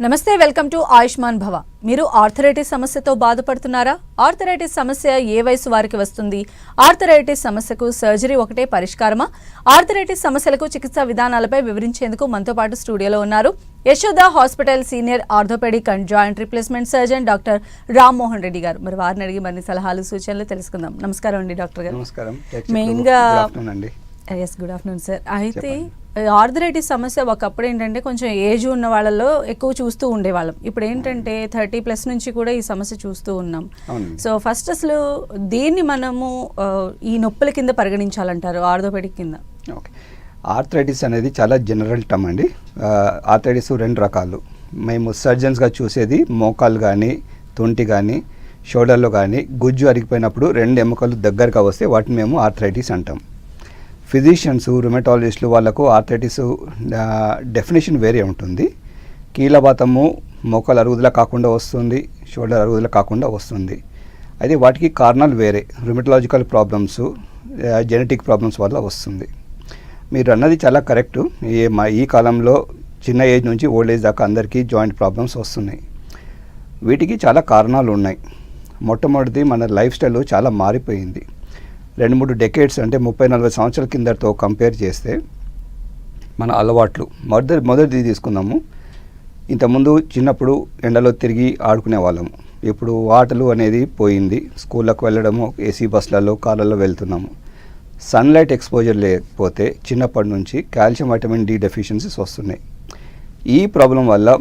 నమస్తే, welcome to Ayushman భవ. మీరు ఆర్థరైటిస్ సమస్యతో బాధపడుతున్నారా? ఆర్థరైటిస్ సమస్య ఏ వయసు వారికి వస్తుంది? ఆర్థరైటిస్ సమస్యకు సర్జరీ ఒకటే పరిష్కారమా? ఆర్థరైటిస్ సమస్యలకు చికిత్సా విధానాలపై వివరించేందుకు మనతో పాటు స్టూడియోలో ఉన్నారు Yashoda hospital senior orthopaedic and joint replacement surgeon doctor Rammohan Reddy garu. మరి వారిని అడిగి మరిన్ని సలహాలు సూచనలు తెలుసుకుందాం. నమస్కారం అండి డాక్టర్ గారు. నమస్కారం. మెయిన్గా గుడ్ ఆఫ్టర్నూన్ సార్. అయితే ఆర్థరైటిస్ సమస్య ఒకప్పుడు ఏంటంటే కొంచెం ఏజ్ ఉన్న వాళ్ళలో ఎక్కువ చూస్తూ ఉండేవాళ్ళం. ఇప్పుడు ఏంటంటే 30+ నుంచి కూడా ఈ సమస్య చూస్తూ ఉన్నాం. సో ఫస్ట్ అసలు దీన్ని మనము ఈ నొప్పుల కింద పరిగణించాలంటారు, ఆర్థోపెడిక్ కింద? ఓకే, ఆర్థరైటిస్ అనేది చాలా జనరల్ టర్మ్ అండి. ఆర్థరైటిస్ రెండు రకాలు. మేము సర్జన్స్గా చూసేది మోకాలు కానీ తుంటి కానీ షోల్డర్లో కానీ గుజ్జు అరిగిపోయినప్పుడు రెండు ఎముకలు దగ్గరగా వస్తే వాటిని మేము ఆర్థరైటిస్ అంటాం. ఫిజిషియన్స్, రుమటాలజిస్టులు వాళ్ళకు ఆర్థరైటిస్ డెఫినేషన్ వేరే ఉంటుంది. కీలవాతము మోకాలు అరుగుదల కాకుండా వస్తుంది, షోల్డర్ అరుగుదల కాకుండా వస్తుంది. అయితే వాటికి కారణాలు వేరే. రుమటాలజికల్ ప్రాబ్లమ్స్, జెనెటిక్ ప్రాబ్లమ్స్ వల్ల వస్తుంది. మీరు అన్నది చాలా కరెక్టు. ఈ కాలంలో చిన్న ఏజ్ నుంచి ఓల్డ్ ఏజ్ దాకా అందరికీ జాయింట్ ప్రాబ్లమ్స్ వస్తున్నాయి. వీటికి చాలా కారణాలు ఉన్నాయి. మొట్టమొదటిది, మన లైఫ్ స్టైల్ చాలా మారిపోయింది. 2-3 డెకేడ్స్ అంటే 30-40 సంవత్సరాల కిందతో కంపేర్ చేస్తే మన అలవాట్లు మొదటిది తీసుకుందాము. ఇంతకుముందు చిన్నప్పుడు ఎండలో తిరిగి ఆడుకునే వాళ్ళము. ఇప్పుడు ఆటలు అనేది పోయింది. స్కూళ్ళకు వెళ్ళడము, ఏసీ బస్సులలో, కార్లలో వెళ్తున్నాము. సన్లైట్ ఎక్స్పోజర్ లేకపోతే చిన్నప్పటి నుంచి కాల్షియం, వైటమిన్ డి డెఫిషియన్సీస్ వస్తున్నాయి. ఈ ప్రాబ్లం వల్ల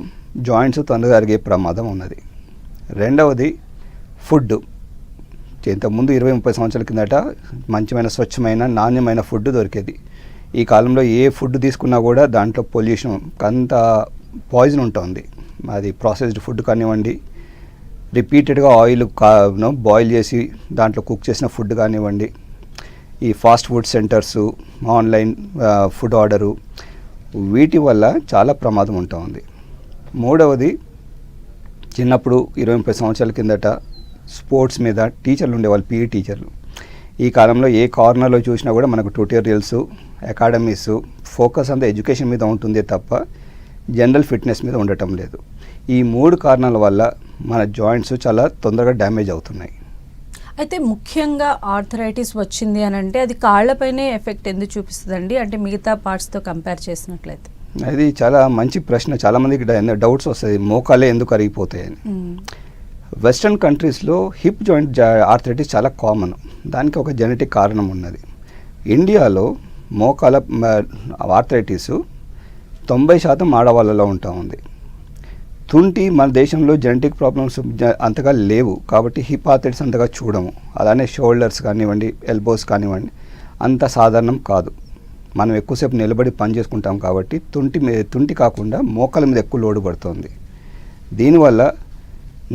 జాయింట్స్ తొందరగా అరిగే ప్రమాదం ఉన్నది. రెండవది ఫుడ్. ఇంతకుముందు 20-30 సంవత్సరాల కిందట మంచిమైన, స్వచ్ఛమైన, నాణ్యమైన ఫుడ్ దొరికేది. ఈ కాలంలో ఏ ఫుడ్ తీసుకున్నా కూడా దాంట్లో పొల్యూషన్, అంత పాయిజన్ ఉంటుంది. అది ప్రాసెస్డ్ ఫుడ్ కానివ్వండి, రిపీటెడ్గా ఆయిల్ బాయిల్ చేసి దాంట్లో కుక్ చేసిన ఫుడ్ కానివ్వండి, ఈ fast food centres, online food order, వీటి వల్ల చాలా ప్రమాదం ఉంటుంది. మూడవది, చిన్నప్పుడు 20-30 సంవత్సరాల కిందట స్పోర్ట్స్ మీద టీచర్లు ఉండేవాళ్ళు, పీఈ టీచర్లు. ఈ కాలంలో ఏ కార్నర్లో చూసినా కూడా మనకు ట్యూటోరియల్స్, అకాడమీస్, ఫోకస్ అంతా ఎడ్యుకేషన్ మీద ఉంటుందే తప్ప జనరల్ ఫిట్నెస్ మీద ఉండటం లేదు. ఈ 3 కారణాల వల్ల మన జాయింట్స్ చాలా తొందరగా డ్యామేజ్ అవుతున్నాయి. అయితే ముఖ్యంగా ఆర్థరైటిస్ వచ్చింది అని అంటే అది కాళ్ళపైనే ఎఫెక్ట్ ఎందుకు చూపిస్తుందండి, అంటే మిగతా పార్ట్స్తో కంపేర్ చేసినట్లయితే? అది చాలా మంచి ప్రశ్న. చాలామందికి డౌట్స్ వస్తాయి, మోకాలే ఎందుకు అరిగిపోతాయని. వెస్ట్రన్ కంట్రీస్లో హిప్ జాయింట్ ఆర్థరైటిస్ చాలా కామన్. దానికి ఒక జెనెటిక్ కారణం ఉన్నది. ఇండియాలో మోకాల ఆర్థరైటిస్ 90% ఆడవాళ్ళలో ఉంటా ఉంది. తుంటి మన దేశంలో జెనెటిక్ ప్రాబ్లమ్స్ అంతగా లేవు కాబట్టి హిప్ ఆర్థరైటిస్ అంతగా చూడము. అలానే షోల్డర్స్ కానివ్వండి, ఎల్బోస్ కానివ్వండి, అంత సాధారణం కాదు. మనం ఎక్కువసేపు నిలబడి పని చేసుకుంటాం కాబట్టి తుంటి కాకుండా మోకాల మీద ఎక్కువ లోడు పడుతుంది. దీనివల్ల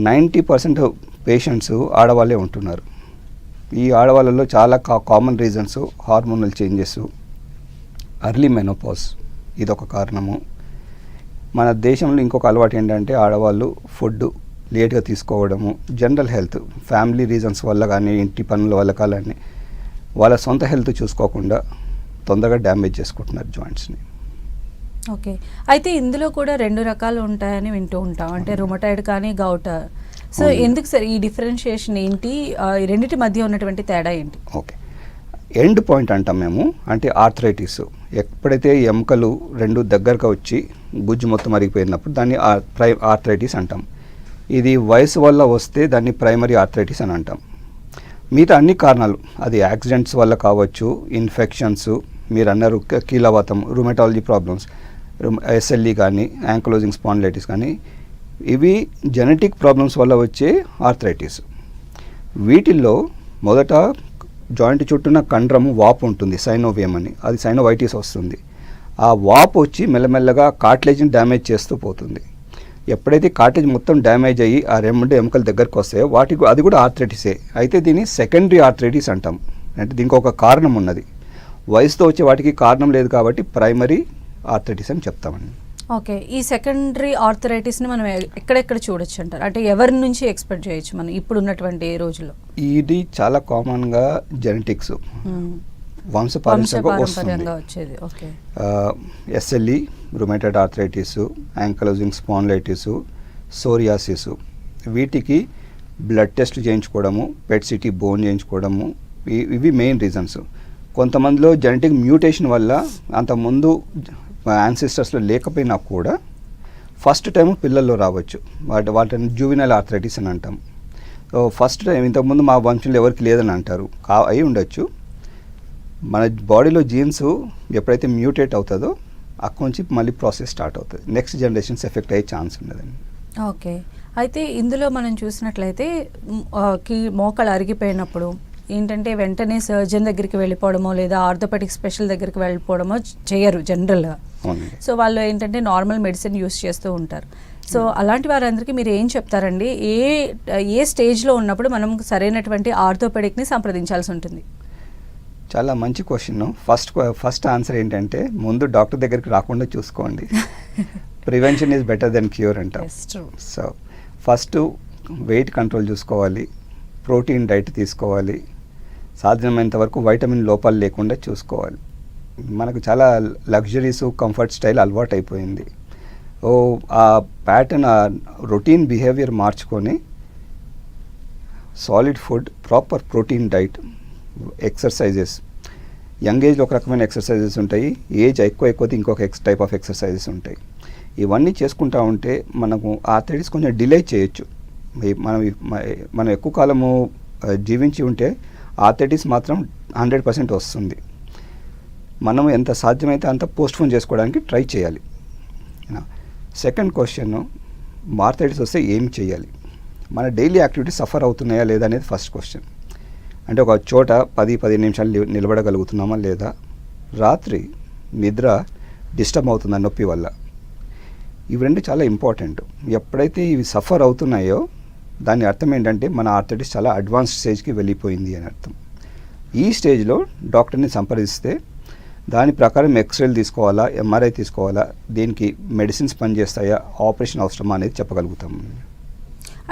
90% పేషెంట్స్ ఆడవాళ్ళే ఉంటున్నారు. ఈ ఆడవాళ్ళలో చాలా common reasons hormonal changes, early menopause, ఇదొక కారణము. మన దేశంలో ఇంకొక అలవాటు ఏంటంటే ఆడవాళ్ళు ఫుడ్ లేట్గా తీసుకోవడము, జనరల్ హెల్త్, ఫ్యామిలీ రీజన్స్ వల్ల కానీ, ఇంటి పనుల వల్ల కానీ వాళ్ళ సొంత హెల్త్ చూసుకోకుండా తొందరగా డ్యామేజ్ చేసుకుంటున్నారు జాయింట్స్ని. ఓకే, అయితే ఇందులో కూడా 2 రకాలు ఉంటాయని వింటూ ఉంటాం, అంటే రుమటాయిడ్ కానీ గౌట్. సో ఎందుకు సార్ ఈ డిఫరెన్షియేషన్ ఏంటి, ఈ రెండింటి మధ్య ఉన్నటువంటి తేడా ఏంటి? ఓకే, ఎండ్ పాయింట్ అంటాం మేము. అంటే ఆర్థరైటిస్ ఎప్పుడైతే ఎముకలు 2 దగ్గరగా వచ్చి గుజ్జు మొత్తం అరిగిపోయినప్పుడు దాన్ని ఆర్థరైటిస్ అంటాం. ఇది వయసు వల్ల వస్తే దాన్ని ప్రైమరీ ఆర్థరైటిస్ అని అంటాం. మిగతా అన్ని కారణాలు, అది యాక్సిడెంట్స్ వల్ల కావచ్చు, ఇన్ఫెక్షన్స్, మీరు అన్నారు కీలవాతం, రుమటాలజీ ప్రాబ్లమ్స్, ఎస్ఎల్ఈ కానీ, యాంకలోజింగ్ స్పాండిలైటిస్ కానీ, ఇవి జెనెటిక్ ప్రాబ్లమ్స్ వల్ల వచ్చే ఆర్థరైటిస్. వీటిల్లో మొదట జాయింట్ చుట్టూన కండరము వాపు ఉంటుంది, సైనోవియం అని, అది సైనోవైటిస్ వస్తుంది. ఆ వాపు వచ్చి మెల్లమెల్లగా కార్టిలేజ్ని డ్యామేజ్ చేస్తూ పోతుంది. ఎప్పుడైతే కార్టిలేజ్ మొత్తం డ్యామేజ్ అయ్యి ఆ 2 ఎముకల దగ్గరకు వస్తాయో అది కూడా ఆర్థరైటిసే. అయితే దీన్ని సెకండరీ ఆర్థరైటిస్ అంటాం. అంటే దీనికి ఒక కారణం ఉన్నది. వయసుతో వచ్చే వాటికి కారణం లేదు కాబట్టి ప్రైమరీ ఆర్థరైటిస్ అని చెప్తామండి. ఓకే, ఈ సెకండరీ ఆర్థరైటిస్ని మనం ఎక్కడెక్కడ చూడొచ్చు అంటారు, అంటే ఎవరి నుంచి ఎక్స్పెక్ట్ చేయొచ్చు మనం ఇప్పుడు ఉన్నటువంటి రోజుల్లో? ఇది చాలా కామన్గా జెనెటిక్స్, వంశపారంపర్యంగా వచ్చేది. Okay, SLE, rheumatoid arthritis, ankylosing spondylitis, psoriasis, వీటికి బ్లడ్ టెస్ట్ చేయించుకోవడము, పెట్ సిటీ బోన్ చేయించుకోవడము, ఇవి మెయిన్ రీజన్స్. కొంతమందిలో జెనెటిక్ మ్యూటేషన్ వల్ల అంతకుముందు యాన్సిస్టర్స్లో లేకపోయినా కూడా ఫస్ట్ టైం పిల్లల్లో రావచ్చు. వాటిని జూవినల్ ఆర్థరైటిస్ అని అంటాం. ఫస్ట్ టైం ఇంతకుముందు మా వంశంలో ఎవరికి లేదని అంటారు, అయి ఉండొచ్చు. మన బాడీలో జీన్స్ ఎప్పుడైతే మ్యూటేట్ అవుతుందో అక్కడి నుంచి మళ్ళీ ప్రాసెస్ స్టార్ట్ అవుతుంది. నెక్స్ట్ జనరేషన్స్ ఎఫెక్ట్ అయ్యే ఛాన్స్ ఉండదండి. ఓకే, అయితే ఇందులో మనం చూసినట్లయితే మోకాలు అరిగిపోయినప్పుడు ఏంటంటే వెంటనే సర్జన్ దగ్గరికి వెళ్ళిపోవడమో లేదా ఆర్థోపెడిక్ స్పెషల్ దగ్గరికి వెళ్ళిపోవడమో చేయరు జనరల్గా. సో వాళ్ళు ఏంటంటే నార్మల్ మెడిసిన్ యూస్ చేస్తూ ఉంటారు. సో అలాంటి వారందరికీ మీరు ఏం చెప్తారండి? ఏ స్టేజ్లో ఉన్నప్పుడు మనం సరైనటువంటి ఆర్థోపెడిక్ని సంప్రదించాల్సి ఉంటుంది? చాలా మంచి క్వశ్చన్. ఫస్ట్ ఆన్సర్ ఏంటంటే ముందు డాక్టర్ దగ్గరికి రాకుండా చూసుకోండి. Prevention is better than cure అంటాం. సో ఫస్ట్ వెయిట్ కంట్రోల్ చూసుకోవాలి, ప్రోటీన్ డైట్ తీసుకోవాలి, సాధ్యమైనంత వరకు వైటమిన్ లోపాలు లేకుండా చూసుకోవాలి. మనకు చాలా లగ్జరీస్, కంఫర్ట్ స్టైల్ అలవాటు అయిపోయింది. ఆ ప్యాటర్న్, ఆ రొటీన్ బిహేవియర్ మార్చుకొని solid food, proper protein diet, exercises. Young ఏజ్లో ఒక రకమైన ఎక్సర్సైజెస్ ఉంటాయి, ఏజ్ ఎక్కువ ఇంకొక టైప్ ఆఫ్ ఎక్సర్సైజెస్ ఉంటాయి. ఇవన్నీ చేసుకుంటూ ఉంటే మనకు ఆర్థరైటిస్ కొంచెం డిలే చేయొచ్చు. మనం ఎక్కువ కాలము జీవించి ఉంటే ఆర్థరైటిస్ మాత్రం 100% వస్తుంది. మనం ఎంత సాధ్యమైతే అంత పోస్ట్పోన్ చేసుకోవడానికి ట్రై చేయాలి. సెకండ్ క్వశ్చన్, ఆర్థరైటిస్ వస్తే ఏం చేయాలి? మన డైలీ యాక్టివిటీస్ సఫర్ అవుతున్నాయా లేదా అనేది ఫస్ట్ క్వశ్చన్. అంటే ఒక చోట 10-15 నిమిషాలు నిలబడగలుగుతున్నామా లేదా? రాత్రి నిద్ర డిస్టర్బ్ అవుతుందా నొప్పి వల్ల? ఇవి రెండు చాలా ఇంపార్టెంట్. ఎప్పుడైతే ఇవి సఫర్ అవుతున్నాయో దాని అర్థం ఏంటంటే మన ఆర్థరైటిస్ చాలా అడ్వాన్స్డ్ స్టేజ్కి వెళ్ళిపోయింది అని అర్థం. ఈ స్టేజ్లో డాక్టర్ని సంప్రదిస్తే దాని ప్రకారం ఎక్స్రేలు తీసుకోవాలా, ఎంఆర్ఐ తీసుకోవాలా, దీనికి మెడిసిన్స్ పనిచేస్తాయా, ఆపరేషన్ అవసరమా అనేది చెప్పగలుగుతాం.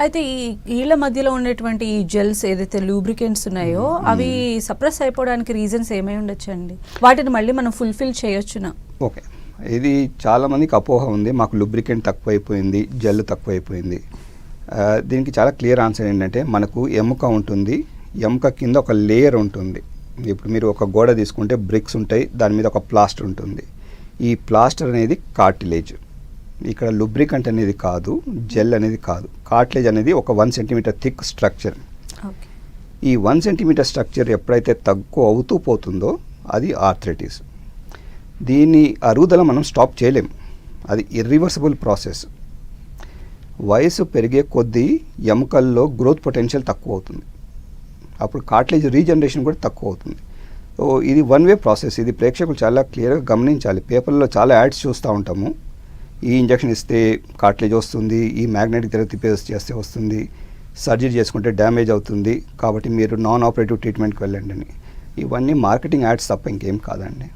అయితే ఈ ఈళ్ళ మధ్యలో ఉండేటువంటి ఈ జెల్స్ ఏదైతే లూబ్రికెంట్స్ ఉన్నాయో అవి సప్రెస్ అయిపోవడానికి రీజన్స్ ఏమై ఉండొచ్చు అండి? వాటిని మళ్ళీ మనం ఫుల్ఫిల్ చేయొచ్చునా? ఓకే, ఇది చాలామందికి అపోహ ఉంది, మాకు లూబ్రికెంట్ తక్కువైపోయింది, జెల్ తక్కువైపోయింది. దీనికి చాలా క్లియర్ ఆన్సర్ ఏంటంటే మనకు ఎముక ఉంటుంది, ఎముక కింద ఒక లేయర్ ఉంటుంది. ఇప్పుడు మీరు ఒక గోడ తీసుకుంటే బ్రిక్స్ ఉంటాయి, దాని మీద ఒక ప్లాస్టర్ ఉంటుంది. ఈ ప్లాస్టర్ అనేది కార్టిలేజ్. ఇక్కడ లూబ్రికెంట్ అనేది కాదు, జెల్ అనేది కాదు. కార్టిలేజ్ అనేది ఒక 1 సెంటీమీటర్ థిక్ స్ట్రక్చర్. ఈ 1 సెంటీమీటర్ స్ట్రక్చర్ ఎప్పుడైతే తక్కువ అవుతూ పోతుందో అది ఆర్థరైటిస్. దీని అరుగుదల మనం స్టాప్ చేయలేం, అది ఇర్రివర్సిబుల్ ప్రాసెస్. వయసు పెరిగే కొద్దీ ఎముకల్లో గ్రోత్ పొటెన్షియల్ తక్కువ అవుతుంది, అప్పుడు కార్టిలేజ్ రీజనరేషన్ కూడా తక్కువ అవుతుంది. సో ఇది వన్ వే ప్రాసెస్. ఇది ప్రేక్షకులు చాలా క్లియర్గా గమనించాలి. పేపర్లో చాలా యాడ్స్ చూస్తూ ఉంటాము, ఈ ఇంజెక్షన్ ఇస్తే కార్టిలేజ్ వస్తుంది, ఈ మ్యాగ్నెటిక్ థెరపీ చేస్తే వస్తుంది, సర్జరీ చేసుకుంటే డ్యామేజ్ అవుతుంది, కాబట్టి మీరు నాన్ ఆపరేటివ్ ట్రీట్మెంట్కి వెళ్ళండి అని. ఇవన్నీ మార్కెటింగ్ యాడ్స్ తప్ప ఇంకేం కాదండి.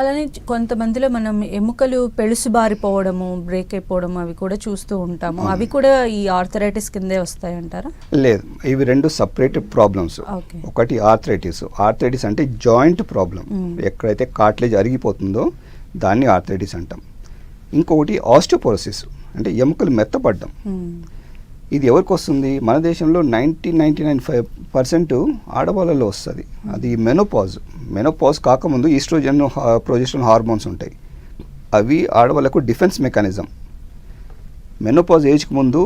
అలానే కొంతమందిలో మనం ఎముకలు పెళుసుబారిపోవడము, బ్రేక్ అయిపోవడము అవి కూడా చూస్తూ ఉంటాము. అవి కూడా ఈ ఆర్థరైటిస్ కిందే వస్తాయంటారా? లేదు, ఇవి రెండు సపరేట్ ప్రాబ్లమ్స్. ఒకటి ఆర్థరైటిస్. ఆర్థరైటిస్ అంటే జాయింట్ ప్రాబ్లం, ఎక్కడైతే కార్టిలేజ్ అరిగిపోతుందో దాన్ని ఆర్థరైటిస్ అంటాం. ఇంకొకటి ఆస్టియోపోరోసిస్, అంటే ఎముకలు మెత్తపడ్డం. ఇది ఎవరికి వస్తుంది? మన దేశంలో 99% ఆడవాళ్ళలో వస్తుంది. అది మెనోపాజ్ కాకముందు ఈస్ట్రోజన్, ప్రొజెస్టరాన్ హార్మోన్స్ ఉంటాయి, అవి ఆడవాళ్ళకు డిఫెన్స్ మెకానిజం. మెనోపాజ్ ఏజ్కి ముందు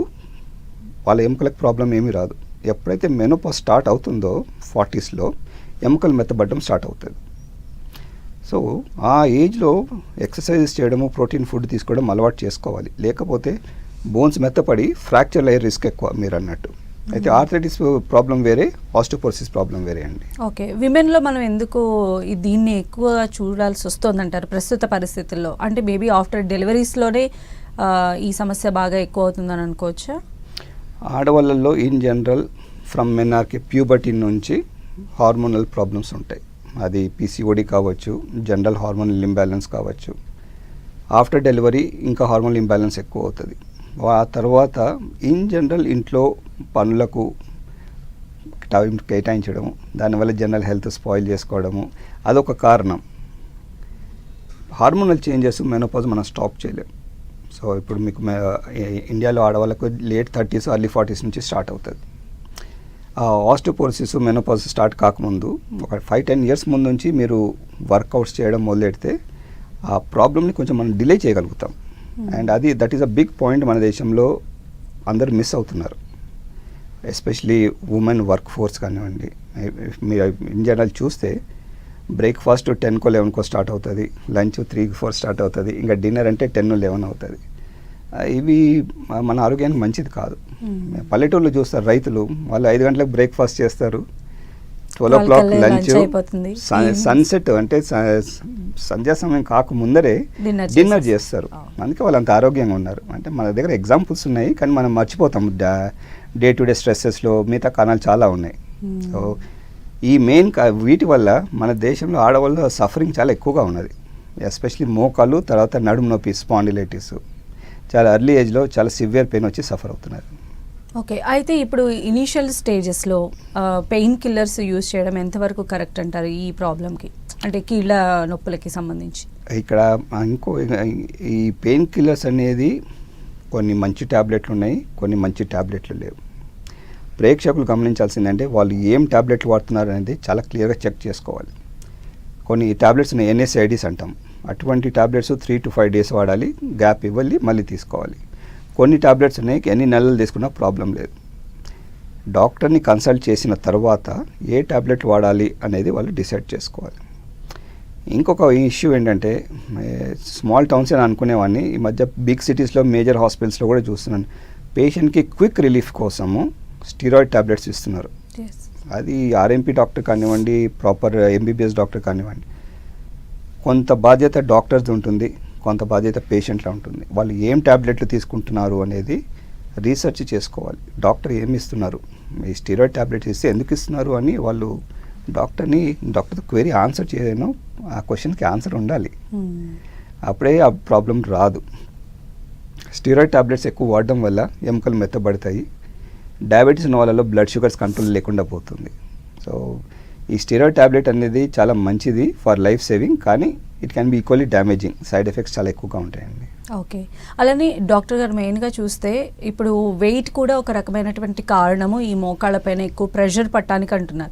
వాళ్ళ ఎముకలకు ప్రాబ్లం ఏమీ రాదు. ఎప్పుడైతే మెనోపాజ్ స్టార్ట్ అవుతుందో 40sలో ఎముకలు మెత్తబడ్డం స్టార్ట్ అవుతుంది. సో ఆ ఏజ్లో ఎక్సర్సైజెస్ చేయడము, ప్రోటీన్ ఫుడ్ తీసుకోవడం అలవాటు చేసుకోవాలి, లేకపోతే బోన్స్ మెత్తపడి ఫ్రాక్చర్ అయ్యే రిస్క్ ఎక్కువ మీరు అన్నట్టు. అయితే ఆర్థరైటిస్ ప్రాబ్లం వేరే, ఆస్టియోపోరోసిస్ ప్రాబ్లం వేరే అండి. ఓకే, విమెన్లో మనం ఎందుకు దీన్ని ఎక్కువ చూడాల్సి వస్తుందంటారు ప్రస్తుత పరిస్థితుల్లో? అంటే మేబీ ఆఫ్టర్ డెలివరీస్లోనే ఈ సమస్య బాగా ఎక్కువ అవుతుందని అనుకోవచ్చా? ఆడవాళ్ళల్లో in general from menarche puberty నుంచి హార్మోనల్ ప్రాబ్లమ్స్ ఉంటాయి. అది పీసీఓడి కావచ్చు, జనరల్ హార్మోనల్ ఇంబ్యాలెన్స్ కావచ్చు. ఆఫ్టర్ డెలివరీ ఇంకా హార్మోనల్ ఇంబ్యాలెన్స్ ఎక్కువ అవుతుంది. ఆ తర్వాత ఇన్ జనరల్ ఇంట్లో పనులకు టైం కేటాయించడము, దానివల్ల జనరల్ హెల్త్ స్పాయిల్ చేసుకోవడము అదొక కారణం. హార్మోనల్ చేంజెస్ మెనోపాజ్ మనం స్టాప్ చేయలేం. సో ఇప్పుడు మీకు ఇండియాలో ఆడవాళ్ళకు లేట్ 30s ఎర్లీ 40s నుంచి స్టార్ట్ అవుతుంది. ఆస్టియోపోరోసిస్ మెనోపాజ్ స్టార్ట్ కాకముందు ఒక 5-10 years ముందు నుంచి మీరు వర్కౌట్స్ చేయడం మొదలెడితే ఆ ప్రాబ్లమ్ని కొంచెం మనం డిలే చేయగలుగుతాం. And that is a big point మన దేశంలో అందరూ మిస్ అవుతున్నారు. ఎస్పెషలీ ఉమెన్ వర్క్ ఫోర్స్ కానివ్వండి, మీరు ఇన్ జనరల్ చూస్తే బ్రేక్ఫాస్ట్ 10కో 11కో స్టార్ట్ అవుతుంది, లంచ్ 3-4 స్టార్ట్ అవుతుంది, ఇంకా డిన్నర్ అంటే 10-11 అవుతుంది. ఇవి మన ఆరోగ్యానికి మంచిది కాదు. పల్లెటూళ్ళు చూస్తారు రైతులు, వాళ్ళు 5 గంటలకు బ్రేక్ఫాస్ట్ చేస్తారు, 12 o'clock లంచ్, సన్సెట్ అంటే సంధ్యా సమయం కాకముందరే డిన్నర్ చేస్తారు. అందుకే వాళ్ళు అంత ఆరోగ్యంగా ఉన్నారు. అంటే మన దగ్గర ఎగ్జాంపుల్స్ ఉన్నాయి, కానీ మనం మర్చిపోతాం. డే టు డే స్ట్రెస్సెస్లో మిగతా కారణాలు చాలా ఉన్నాయి. సో ఈ వీటి వల్ల మన దేశంలో ఆడవాళ్ళ సఫరింగ్ చాలా ఎక్కువగా ఉన్నది. ఎస్పెషలీ మోకాలు, తర్వాత నడుము నొప్పి, స్పాండిలైటిస్ చాలా ఎర్లీ ఏజ్లో చాలా సివియర్ పెయిన్ వచ్చి సఫర్ అవుతున్నారు. ఓకే, అయితే ఇప్పుడు ఇనీషియల్ స్టేజెస్లో పెయిన్ కిల్లర్స్ యూజ్ చేయడం ఎంతవరకు కరెక్ట్ అంటారు ఈ ప్రాబ్లంకి, అంటే కీళ్ళ నొప్పులకి సంబంధించి? ఇక్కడ ఈ పెయిన్ కిల్లర్స్ అనేది కొన్ని మంచి ట్యాబ్లెట్లు ఉన్నాయి, కొన్ని మంచి ట్యాబ్లెట్లు లేవు. ప్రేక్షకులు గమనించాల్సిందంటే వాళ్ళు ఏం ట్యాబ్లెట్లు వాడుతున్నారు అనేది చాలా క్లియర్గా చెక్ చేసుకోవాలి. కొన్ని ట్యాబ్లెట్స్ NSAIDs అంటాం, అటువంటి ట్యాబ్లెట్స్ 3 to 5 days వాడాలి, గ్యాప్ ఇవ్వాలి, మళ్ళీ తీసుకోవాలి. కొన్ని ట్యాబ్లెట్స్ ఉన్నాయి, ఎన్ని నెలలు తీసుకున్నా ప్రాబ్లం లేదు. డాక్టర్ని కన్సల్ట్ చేసిన తర్వాత ఏ ట్యాబ్లెట్ వాడాలి అనేది వాళ్ళు డిసైడ్ చేసుకోవాలి. ఇంకొక ఇష్యూ ఏంటంటే, స్మాల్ టౌన్స్ అని అనుకునేవాడిని, ఈ మధ్య బిగ్ సిటీస్లో మేజర్ హాస్పిటల్స్లో కూడా చూస్తున్నాను, పేషెంట్కి క్విక్ రిలీఫ్ కోసము స్టీరాయిడ్ ట్యాబ్లెట్స్ ఇస్తున్నారు. అది RMP డాక్టర్ కానివ్వండి, ప్రాపర్ MBBS డాక్టర్ కానివ్వండి, కొంత బాధ్యత డాక్టర్ది ఉంటుంది, కొంత బాధ్యత పేషెంట్లో ఉంటుంది. వాళ్ళు ఏం ట్యాబ్లెట్లు తీసుకుంటున్నారు అనేది రీసెర్చ్ చేసుకోవాలి. డాక్టర్ ఏమి ఇస్తున్నారు, ఈ స్టీరాయిడ్ ట్యాబ్లెట్స్ ఇస్తే ఎందుకు ఇస్తున్నారు అని వాళ్ళు డాక్టర్ క్వెరీ ఆన్సర్ చేయను, ఆ క్వశ్చన్కి ఆన్సర్ ఉండాలి. అప్పుడే ఆ ప్రాబ్లం రాదు. స్టీరాయిడ్ ట్యాబ్లెట్స్ ఎక్కువ వాడడం వల్ల ఎముకలు మెత్తబడతాయి, డయాబెటీస్ ఉన్న వాళ్ళలో బ్లడ్ షుగర్స్ కంట్రోల్ లేకుండా పోతుంది. సో ఈ స్టీరాయిడ్ ట్యాబ్లెట్ అనేది చాలా మంచిది ఫర్ లైఫ్ సేవింగ్, కానీ it can be equally damaging. Side effects చాలా ఎక్కువగా ఉంటాయండి. ఓకే, అలానే డాక్టర్ గారు మెయిన్గా చూస్తే ఇప్పుడు వెయిట్ కూడా ఒక రకమైనటువంటి కారణము ఈ మోకాళ్ళ పైన ఎక్కువ ప్రెషర్ పట్టడానికి అంటున్నారు.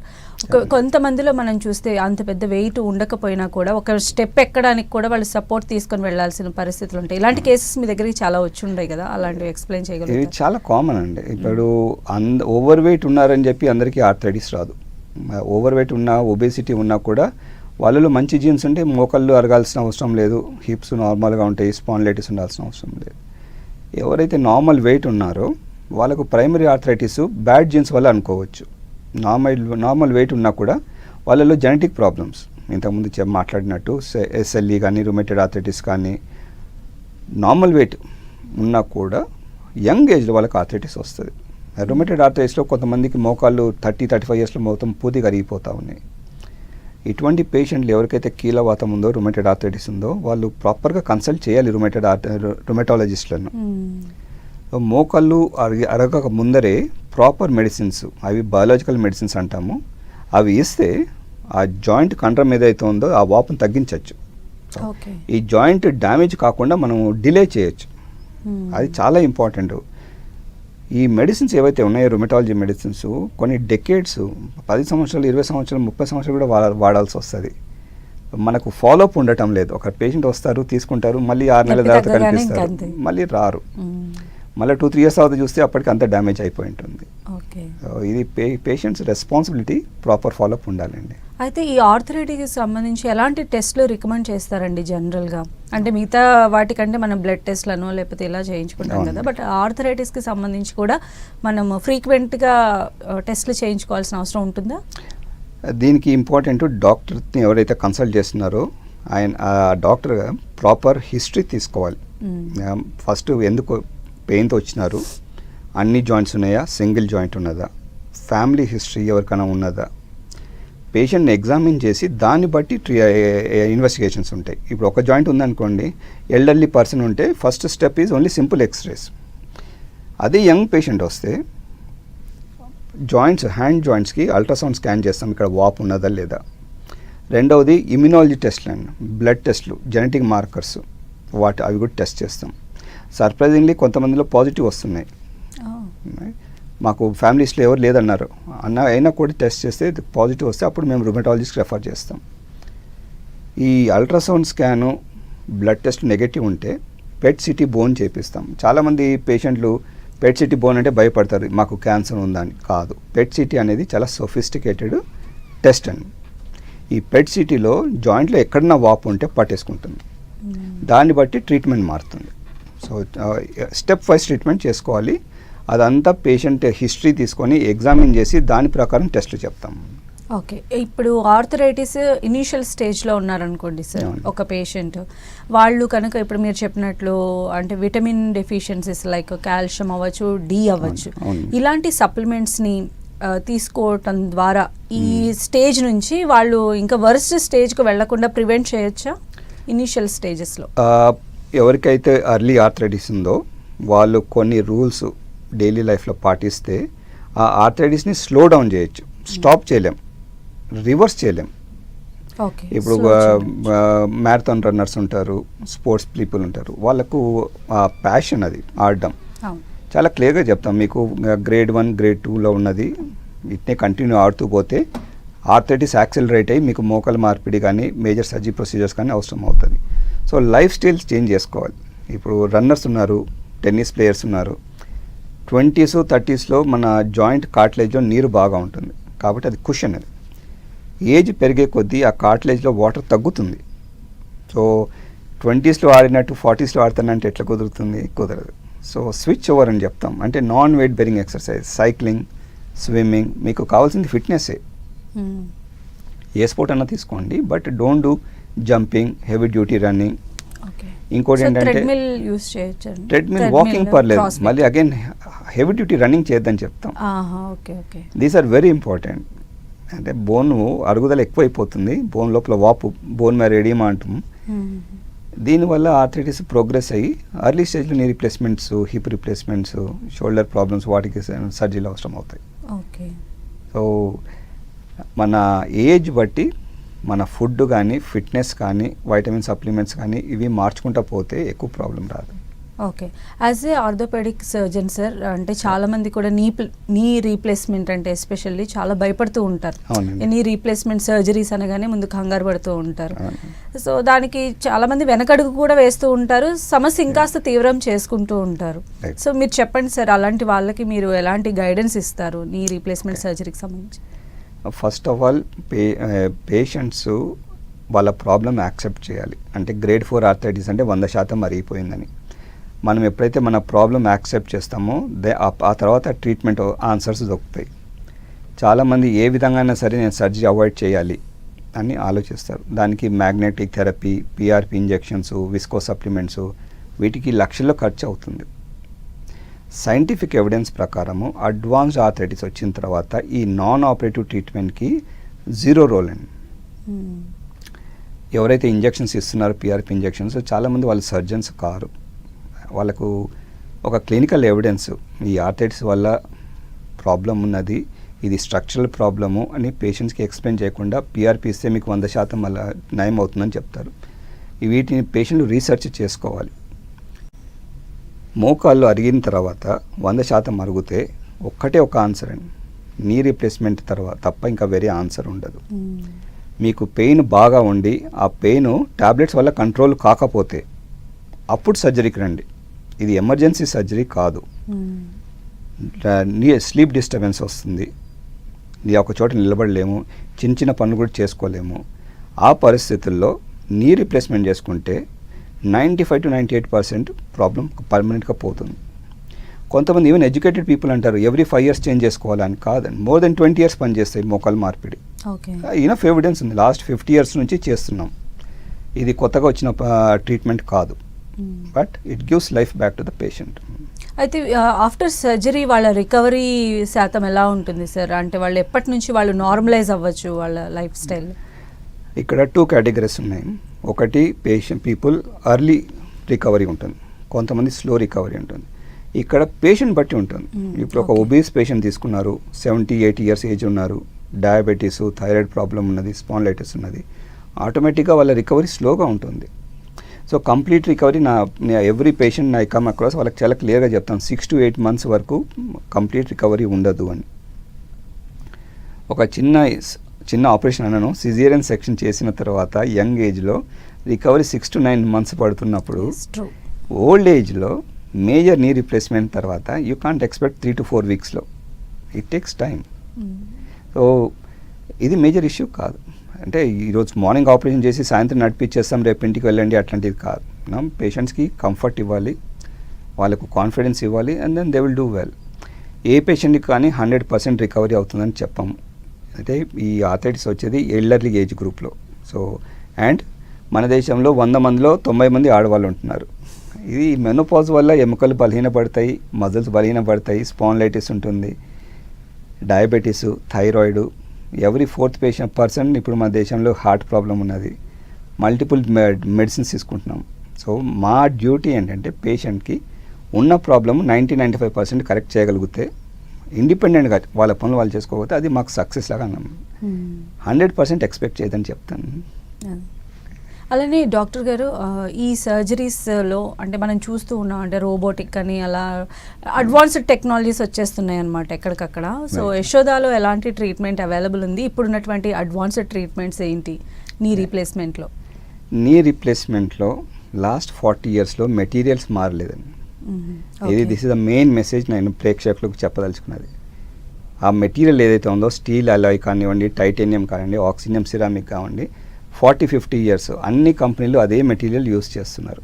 కొంతమందిలో మనం చూస్తే అంత పెద్ద వెయిట్ ఉండకపోయినా కూడా ఒక స్టెప్ ఎక్కడానికి కూడా వాళ్ళు సపోర్ట్ తీసుకొని వెళ్లాల్సిన పరిస్థితులు ఉంటాయి. ఇలాంటి కేసెస్ మీ దగ్గరికి చాలా వచ్చి ఉంటాయి కదా, అలాంటివి ఎక్స్ప్లెయిన్ చేయగలరు? ఇది చాలా కామన్ అండి. ఇప్పుడు ఓవర్ వెయిట్ ఉన్నారని చెప్పి అందరికీ ఆర్థరైటిస్ రాదు. ఓవర్ వెయిట్ ఉన్నా, ఒబేసిటీ ఉన్నా కూడా వాళ్ళలో మంచి జీన్స్ ఉంటే మోకాళ్ళు అరగాల్సిన అవసరం లేదు, హిప్స్ నార్మల్గా ఉంటాయి, స్పాండిలైటిస్ ఉండాల్సిన అవసరం లేదు. ఎవరైతే నార్మల్ వెయిట్ ఉన్నారో వాళ్ళకు ప్రైమరీ ఆర్థరైటిస్ బ్యాడ్ జీన్స్ వల్ల అనుకోవచ్చు. నార్మల్ వెయిట్ ఉన్నా కూడా వాళ్ళలో జెనెటిక్ ప్రాబ్లమ్స్, ఇంతకుముందు మాట్లాడినట్టు SLE కానీ, రుమేటెడ్ ఆర్థరైటిస్ కానీ, నార్మల్ వెయిట్ ఉన్నా కూడా యంగ్ ఏజ్లో వాళ్ళకి ఆర్థరైటిస్ వస్తుంది. రుమేటెడ్ ఆర్థరైటిస్లో కొంతమందికి మోకాళ్ళు 30-35 yearsలో మొత్తం పూర్తిగా అరిగిపోతూ ఉన్నాయి. ఇటువంటి పేషెంట్లు ఎవరికైతే కీలవాతం ఉందో, రుమేటెడ్ ఆర్థరైటిస్ ఉందో, వాళ్ళు ప్రాపర్గా కన్సల్ట్ చేయాలి రుమేటాలజిస్ట్లను. మోకాళ్ళు అరగక ముందరే ప్రాపర్ మెడిసిన్స్, అవి బయాలజికల్ మెడిసిన్స్ అంటాము, అవి ఇస్తే ఆ జాయింట్ కండరం ఏదైతే ఉందో ఆ వాపును తగ్గించవచ్చు. ఈ జాయింట్ డ్యామేజ్ కాకుండా మనం డిలే చేయొచ్చు. అది చాలా ఇంపార్టెంట్. ఈ మెడిసిన్స్ ఏవైతే ఉన్నాయో రుమటాలజీ మెడిసిన్స్, కొన్ని డెకేడ్స్, 10 సంవత్సరాలు, 20 సంవత్సరాలు, 30 సంవత్సరాలు కూడా వాడాల్సి వస్తుంది. మనకు ఫాలోఅప్ ఉండటం లేదు. ఒక పేషెంట్ వస్తారు, తీసుకుంటారు, మళ్ళీ 6 నెలల తర్వాత కనిపిస్తారు, మళ్ళీ రారు, మళ్ళీ 2-3 years తర్వాత చూస్తే అప్పటికి అంత డ్యామేజ్ అయిపోయి ఉంటుంది. ఇది పేషెంట్స్ రెస్పాన్సిబిలిటీ, ప్రాపర్ ఫాలోఅప్ ఉండాలండి. అయితే ఈ ఆర్థరైటిస్కి సంబంధించి ఎలాంటి టెస్ట్లు రికమెండ్ చేస్తారండి జనరల్గా? అంటే మిగతా వాటికంటే మనం బ్లడ్ టెస్ట్లను లేకపోతే ఇలా చేయించుకుంటాం కదా, బట్ ఆర్థరైటిస్కి సంబంధించి కూడా మనం ఫ్రీక్వెంట్గా టెస్ట్లు చేయించుకోవాల్సిన అవసరం ఉంటుందా? దీనికి ఇంపార్టెంట్, డాక్టర్ని ఎవరైతే కన్సల్ట్ చేస్తున్నారో ఆ డాక్టర్ ప్రాపర్ హిస్టరీ తీసుకోవాలి. ఫస్ట్ ఎందుకు పెయిన్తో వచ్చినారు, అన్ని జాయింట్స్ ఉన్నాయా, సింగిల్ జాయింట్ ఉన్నదా, ఫ్యామిలీ హిస్టరీ ఎవరికైనా ఉన్నదా, పేషెంట్ని ఎగ్జామిన్ చేసి దాన్ని బట్టి ఇన్వెస్టిగేషన్స్ ఉంటాయి. ఇప్పుడు ఒక జాయింట్ ఉందనుకోండి, ఎల్డర్లీ పర్సన్ ఉంటే first step is only simple x-rays. అదే యంగ్ పేషెంట్ వస్తే జాయింట్స్, హ్యాండ్ జాయింట్స్కి అల్ట్రాసౌండ్ స్కాన్ చేస్తాం, ఇక్కడ వాప్ ఉన్నదా లేదా. రెండవది ఇమ్యునాలజీ టెస్ట్లు అండి, బ్లడ్ టెస్ట్లు, జెనెటిక్ మార్కర్స్, అవి కూడా టెస్ట్ చేస్తాం. సర్ప్రైజింగ్లీ కొంతమందిలో పాజిటివ్ వస్తున్నాయి. మాకు ఫ్యామిలీస్లో ఎవరు లేదన్నారు అయినా కూడా టెస్ట్ చేస్తే పాజిటివ్ వస్తే అప్పుడు మేము రుమటాలజిస్ట్కి రెఫర్ చేస్తాం. ఈ ultrasound scan, blood test negative ఉంటే పెట్ సిటీ బోన్ చేపిస్తాం. చాలామంది పేషెంట్లు పెట్ సిటీ బోన్ అంటే భయపడతారు, మాకు క్యాన్సర్ ఉందా అని. కాదు, పెట్ సిటీ అనేది చాలా సొఫిస్టికేటెడ్ టెస్ట్ అండి. ఈ పెట్ సిటీలో జాయింట్లో ఎక్కడన్నా వాపు ఉంటే పట్టేసుకుంటుంది, దాన్ని బట్టి ట్రీట్మెంట్ మారుతుంది. సో స్టెప్ వైజ్ ట్రీట్మెంట్ చేసుకోవాలి. అదంతా పేషెంట్ హిస్టరీ తీసుకొని ఎగ్జామిన్ చేసి దాని ప్రకారం టెస్ట్లు చెప్తాం. ఓకే, ఇప్పుడు ఆర్థరైటిస్ ఇనీషియల్ స్టేజ్లో ఉన్నారనుకోండి సార్ ఒక పేషెంట్, వాళ్ళు కనుక ఇప్పుడు మీరు చెప్పినట్లు అంటే విటమిన్ డెఫిషియన్సీస్ లైక్ కాల్షియం అవ్వచ్చు, డి అవ్వచ్చు, ఇలాంటి సప్లిమెంట్స్ని తీసుకోవటం ద్వారా ఈ స్టేజ్ నుంచి వాళ్ళు ఇంకా వర్స్ట్ స్టేజ్కి వెళ్లకుండా ప్రివెంట్ చేయొచ్చా ఇనీషియల్ స్టేజెస్లో? ఎవరికైతే ఎర్లీ ఆర్థరైటిస్ ఉందో వాళ్ళు కొన్ని రూల్స్ డైలీ లైఫ్లో పాటిస్తే ఆ ఆర్థరైటిస్ని స్లో డౌన్ చేయొచ్చు. స్టాప్ చేయలేం, రివర్స్ చేయలేం. ఇప్పుడు మ్యారథాన్ రన్నర్స్ ఉంటారు, స్పోర్ట్స్ పీపుల్ ఉంటారు, వాళ్ళకు ప్యాషన్ అది ఆడడం. చాలా క్లియర్గా చెప్తాం, మీకు గ్రేడ్ 1 గ్రేడ్ 2లో ఉన్నది ఇట్నే కంటిన్యూ ఆడుతూ పోతే ఆర్థరైటిస్ యాక్సిలరేట్ అయ్యి మీకు మోకాల మార్పిడి కానీ మేజర్ సర్జరీ ప్రొసీజర్స్ కానీ అవసరం అవుతుంది. సో లైఫ్ స్టైల్ చేంజ్ చేసుకోవాలి. ఇప్పుడు రన్నర్స్ ఉన్నారు, టెన్నిస్ ప్లేయర్స్ ఉన్నారు, 20s 30sలో మన జాయింట్ కార్టిలేజ్లో నీరు బాగా ఉంటుంది కాబట్టి అది కుషన్. అది ఏజ్ పెరిగే కొద్దీ ఆ కార్టిలేజ్లో వాటర్ తగ్గుతుంది. సో 20sలో ఆడినట్టు 40sలో ఆడుతానంటే ఎట్లా కుదురుతుంది? కుదరదు. సో స్విచ్ ఓవర్ అని చెప్తాం, అంటే non weight bearing exercise, cycling, swimming. మీకు కావాల్సింది ఫిట్నెస్సే, ఏ స్పోర్ట్ అన్నా తీసుకోండి, but don't do jumping, heavy duty running. ఇంకోటి ఏంటంటే ట్రెడ్మిల్, వాకింగ్ పర్లేదు, మళ్ళీ అగైన్ హెవీ డ్యూటీ రన్నింగ్ చేయొద్దని చెప్తాం. These are very important. అంటే బోన్ అరుగుదల ఎక్కువైపోతుంది, బోన్ లోపల వాపు, బోన్ మ్యారో ఎడిమా అంటాం. దీనివల్ల ఆర్థరైటిస్ ప్రోగ్రెస్ అయ్యి అర్లీ స్టేజ్లో నీ replacements, hip replacements, shoulder problems, వాటికి సర్జరీలు అవసరం అవుతాయి. సో మన ఏజ్ బట్టి మన ఫుడ్ కానీ, ఫిట్నెస్ కానీ, వైటమిన్ సప్లిమెంట్స్ కానీ ఇవి మార్చుకుంటూ పోతే ఎక్కువ ప్రాబ్లం రాదు. Okay, as a orthopaedic surgeon sir, అంటే చాలా మంది కూడా నీ రీప్లేస్మెంట్ అంటే ఎస్పెషల్లీ చాలా భయపడుతూ ఉంటారు. నీ రీప్లేస్మెంట్ సర్జరీస్ అనగానే ముందు కంగారు పడుతూ ఉంటారు. సో దానికి చాలా మంది వెనకడుగు కూడా వేస్తూ ఉంటారు, సమస్య ఇంకాస్త తీవ్రం చేసుకుంటూ ఉంటారు. సో మీరు చెప్పండి సార్, అలాంటి వాళ్ళకి మీరు ఎలాంటి గైడెన్స్ ఇస్తారు నీ రీప్లేస్మెంట్ సర్జరీకి సంబంధించి? ఫస్ట్ ఆఫ్ ఆల్ పేషెంట్స్ వాళ్ళ ప్రాబ్లం యాక్సెప్ట్ చేయాలి. అంటే గ్రేడ్ 4 ఆర్థరైటిస్ అంటే 100% మరిగిపోయిందని. మనం ఎప్పుడైతే మన ప్రాబ్లం యాక్సెప్ట్ చేస్తామో ఆ తర్వాత ట్రీట్మెంట్ ఆన్సర్స్ దొరుకుతాయి. చాలామంది ఏ విధంగా సరే నేను సర్జరీ అవాయిడ్ చేయాలి అని ఆలోచిస్తారు. దానికి magnetic therapy, PRP injections, visco supplements, వీటికి లక్షల్లో ఖర్చు అవుతుంది. సైంటిఫిక్ ఎవిడెన్స్ ప్రకారము అడ్వాన్స్డ్ ఆర్థరైటిస్ వచ్చిన తర్వాత ఈ నాన్ ఆపరేటివ్ ట్రీట్మెంట్కి 0 రోల్ అండి. ఎవరైతే ఇంజెక్షన్స్ ఇస్తున్నారో పిఆర్పి ఇంజెక్షన్స్, చాలామంది వాళ్ళు సర్జన్స్ కారు. వాళ్ళకు ఒక క్లినికల్ ఎవిడెన్స్ ఈ ఆర్థరైటిస్ వల్ల ప్రాబ్లం ఉన్నది, ఇది స్ట్రక్చరల్ ప్రాబ్లము అని పేషెంట్స్కి ఎక్స్ప్లెయిన్ చేయకుండా పిఆర్పి ఇస్తే మీకు 100% మళ్ళీ నయం అవుతుందని చెప్తారు. వీటిని పేషెంట్లు రీసెర్చ్ చేసుకోవాలి. మోకాళ్ళు అరిగిన తర్వాత 100% మరుగుతే ఒక్కటే ఒక ఆన్సర్ అండి, నీ రీప్లేస్మెంట్ తర్వాత తప్ప ఇంకా వేరే ఆన్సర్ ఉండదు. మీకు పెయిన్ బాగా ఉండి ఆ పెయిన్ టాబ్లెట్స్ వల్ల కంట్రోల్ కాకపోతే అప్పుడు సర్జరీకి రండి. ఇది ఎమర్జెన్సీ సర్జరీ కాదు. నీ స్లీప్ డిస్టర్బెన్స్ వస్తుంది, నీ ఒక చోట నిలబడలేము, చిన్న చిన్న పనులు కూడా చేసుకోలేము. ఆ పరిస్థితుల్లో నీ రీప్లేస్మెంట్ చేసుకుంటే 95 to 98% ప్రాబ్లం పర్మనెంట్గా పోతుంది. కొంతమంది ఈవెన్ ఎడ్యుకేటెడ్ పీపుల్ అంటారు ఎవ్రీ 5 years చేంజ్ చేసుకోవాలని. కాదండి, మోర్ దెన్ 20 years పనిచేస్తాయి మోకాలు మార్పిడి. ఇనఫ్ ఎవిడెన్స్ ఉంది, లాస్ట్ 50 years నుంచి చేస్తున్నాం. ఇది కొత్తగా వచ్చిన ట్రీట్మెంట్ కాదు, but it gives life back to the patient. అయితే ఆఫ్టర్ సర్జరీ వాళ్ళ రికవరీ శాతం ఎలా ఉంటుంది సార్? అంటే వాళ్ళు ఎప్పటి నుంచి వాళ్ళు నార్మలైజ్ అవ్వచ్చు వాళ్ళ లైఫ్ స్టైల్? ఇక్కడ 2 categories ఉన్నాయి. ఒకటి పీపుల్ ఎర్లీ రికవరీ ఉంటుంది, కొంతమంది స్లో రికవరీ ఉంటుంది. ఇక్కడ పేషెంట్ బట్టి ఉంటుంది. ఇప్పుడు ఒక ఒబీస్ పేషెంట్ తీసుకున్నారు, 70-80 years ఏజ్ ఉన్నారు, డయాబెటీస్, థైరాయిడ్ ప్రాబ్లం ఉన్నది, స్పాండిలైటిస్ ఉన్నది, ఆటోమేటిక్గా వాళ్ళ రికవరీ స్లోగా ఉంటుంది. సో కంప్లీట్ రికవరీ నా every patient I come across వాళ్ళకి చాలా క్లియర్గా చెప్తాను 6 to 8 months వరకు కంప్లీట్ రికవరీ ఉండదు అని. ఒక చిన్న ఆపరేషన్ అన్నాను, సిజేరియన్ సెక్షన్ చేసిన తర్వాత యంగ్ ఏజ్లో రికవరీ 6 to 9 months పడుతున్నప్పుడు ఓల్డ్ ఏజ్లో మేజర్ నీ రీప్లేస్మెంట్ తర్వాత యూ కాంట్ ఎక్స్పెక్ట్ 3 to 4 weeksలో. It takes time. సో ఇది మేజర్ ఇష్యూ కాదు. అంటే ఈరోజు మార్నింగ్ ఆపరేషన్ చేసి సాయంత్రం నడిపించేస్తాం రేపు ఇంటికి వెళ్ళండి అట్లాంటిది కాదు. మనం పేషెంట్స్కి కంఫర్ట్ ఇవ్వాలి, వాళ్ళకు కాన్ఫిడెన్స్ ఇవ్వాలి, and then they will do well. A పేషెంట్కి కానీ 100% రికవరీ అవుతుందని చెప్పాము. అంటే ఈ ఆర్థరైటిస్ వచ్చేది ఎల్డర్లీ ఏజ్ గ్రూప్లో. సో అండ్ మన దేశంలో 100 మందిలో 90 మంది ఆడవాళ్ళు ఉంటున్నారు. ఇది మెనోపాజ్ వల్ల ఎముకలు బలహీనపడతాయి, మజిల్స్ బలహీనపడతాయి, స్పాండిలైటిస్ ఉంటుంది, diabetes, thyroid, every 4th person ఇప్పుడు మన దేశంలో హార్ట్ ప్రాబ్లం ఉన్నది, మల్టిపుల్ మెడిసిన్స్ తీసుకుంటున్నాం. సో మా డ్యూటీ ఏంటంటే పేషెంట్కి ఉన్న ప్రాబ్లమ్ 90-95% కరెక్ట్ చేయగలిగితే ఇండిపెండెంట్గా వాళ్ళ పనులు వాళ్ళు చేసుకోకపోతే అది మాకు సక్సెస్ లాగా అన్నాం. 100% ఎక్స్పెక్ట్ చేయదని చెప్తాను. అలానే డాక్టర్ గారు ఈ సర్జరీస్లో అంటే మనం చూస్తూ ఉన్నాం అంటే రోబోటిక్ అని అలా అడ్వాన్స్డ్ టెక్నాలజీస్ వచ్చేస్తున్నాయి అన్నమాట ఎక్కడికక్కడ. సో యశోదాలో ఎలాంటి ట్రీట్మెంట్ అవైలబుల్ ఉంది, ఇప్పుడున్నటువంటి అడ్వాన్స్డ్ ట్రీట్మెంట్స్ ఏంటి నీ రీప్లేస్మెంట్లో? నీ రీప్లేస్మెంట్లో లాస్ట్ 40 yearsలో మెటీరియల్స్ మారలేదండి. ఇది this is the main message నేను ప్రేక్షకులకు చెప్పదలుచుకున్నది. ఆ మెటీరియల్ ఏదైతే ఉందో స్టీల్ అలాయ్ కానివ్వండి, టైటానియం కానివ్వండి, ఆక్సినియం సిరామిక్ కానివ్వండి, 40-50 years అన్ని కంపెనీలు అదే మెటీరియల్ యూస్ చేస్తున్నారు.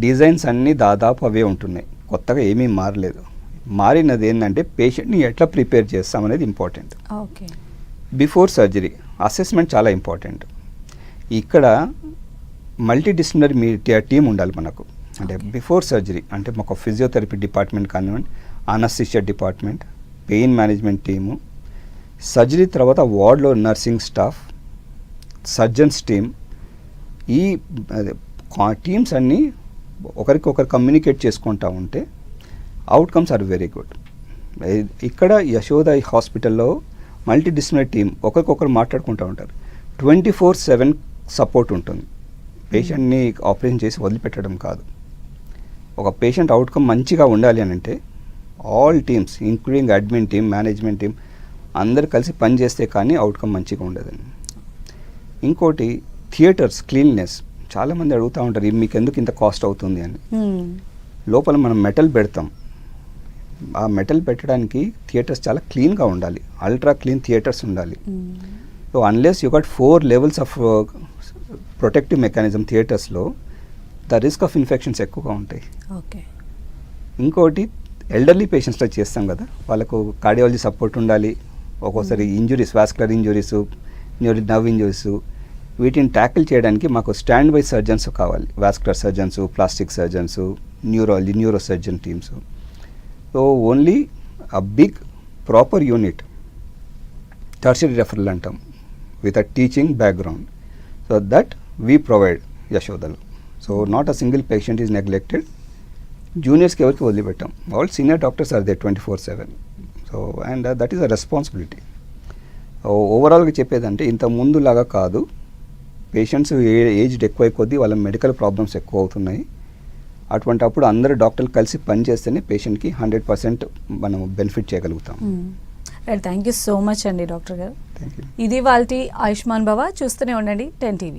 డిజైన్స్ అన్నీ దాదాపు అవే ఉంటున్నాయి, కొత్తగా ఏమీ మారలేదు. మారినది ఏంటంటే పేషెంట్ని ఎట్లా ప్రిపేర్ చేస్తామనేది important. Okay, before surgery assessment చాలా ఇంపార్టెంట్. ఇక్కడ మల్టీడిసిప్లినరీ మీ టీం ఉండాలి మనకు. అంటే బిఫోర్ సర్జరీ అంటే మాకు ఫిజియోథెరపీ డిపార్ట్మెంట్ కానివ్వండి, anaesthesia department, pain management team, surgery తర్వాత వార్డ్లో నర్సింగ్ స్టాఫ్, సర్జన్స్ టీమ్, ఈ టీమ్స్ అన్నీ ఒకరికొకరు కమ్యూనికేట్ చేసుకుంటూ ఉంటే అవుట్కమ్స్ ఆర్ వెరీ గుడ్. ఇక్కడ యశోద హాస్పిటల్లో మల్టీడిసిప్లినరీ టీం ఒకరికొకరు మాట్లాడుకుంటూ ఉంటారు. 24/7 సపోర్ట్ ఉంటుంది. పేషెంట్ని ఆపరేషన్ చేసి వదిలిపెట్టడం కాదు. ఒక పేషెంట్ అవుట్కమ్ మంచిగా ఉండాలి అని అంటే all teams including admin team, management team అందరు కలిసి పనిచేస్తే కానీ అవుట్కమ్ మంచిగా ఉండదండి. ఇంకోటి థియేటర్స్ క్లీన్నెస్. చాలామంది అడుగుతూ ఉంటారు మీకు ఎందుకు ఇంత కాస్ట్ అవుతుంది అని. లోపల మనం మెటల్ పెడతాం. ఆ మెటల్ పెట్టడానికి థియేటర్స్ చాలా క్లీన్గా ఉండాలి, అల్ట్రా క్లీన్ థియేటర్స్ ఉండాలి. So unless you got 4 levels of protective mechanism థియేటర్స్లో ద రిస్క్ ఆఫ్ ఇన్ఫెక్షన్స్ ఎక్కువగా ఉంటాయి. ఓకే, ఇంకోటి ఎల్డర్లీ పేషెంట్స్లో చేస్తాం కదా, వాళ్ళకు కార్డియాలజీ సపోర్ట్ ఉండాలి. ఒక్కోసారి injuries, vascular injuries, nerve injuries, వీటిని ట్యాకిల్ చేయడానికి మాకు స్టాండ్ బై సర్జన్స్ కావాలి. Vascular surgeons, plastic surgeons, neurology, neuro surgeon teams. So only a big proper unit, tertiary referral అంటాం, with a teaching background. So that we provide యశోదలో. So not a single patient is neglected. జూనియర్స్కి ఎవరికి వదిలిపెట్టాం. All senior doctors are there 24/7. So and that is a responsibility. ఓవరాల్గా చెప్పేదంటే ఇంత ముందులాగా కాదు. పేషెంట్స్ ఏజ్డ్ ఎక్కువ కొద్దీ వాళ్ళ మెడికల్ ప్రాబ్లమ్స్ ఎక్కువ అవుతున్నాయి. అటువంటి అప్పుడు అందరు డాక్టర్లు కలిసి పనిచేస్తేనే పేషెంట్కి 100% మనం బెనిఫిట్ చేయగలుగుతాం. థ్యాంక్ యూ సో మచ్ అండి డాక్టర్ గారు. Thank you. ఇది వాళ్ళ ఆయుష్మాన్ భవ. చూస్తూనే ఉండండి 10 TV.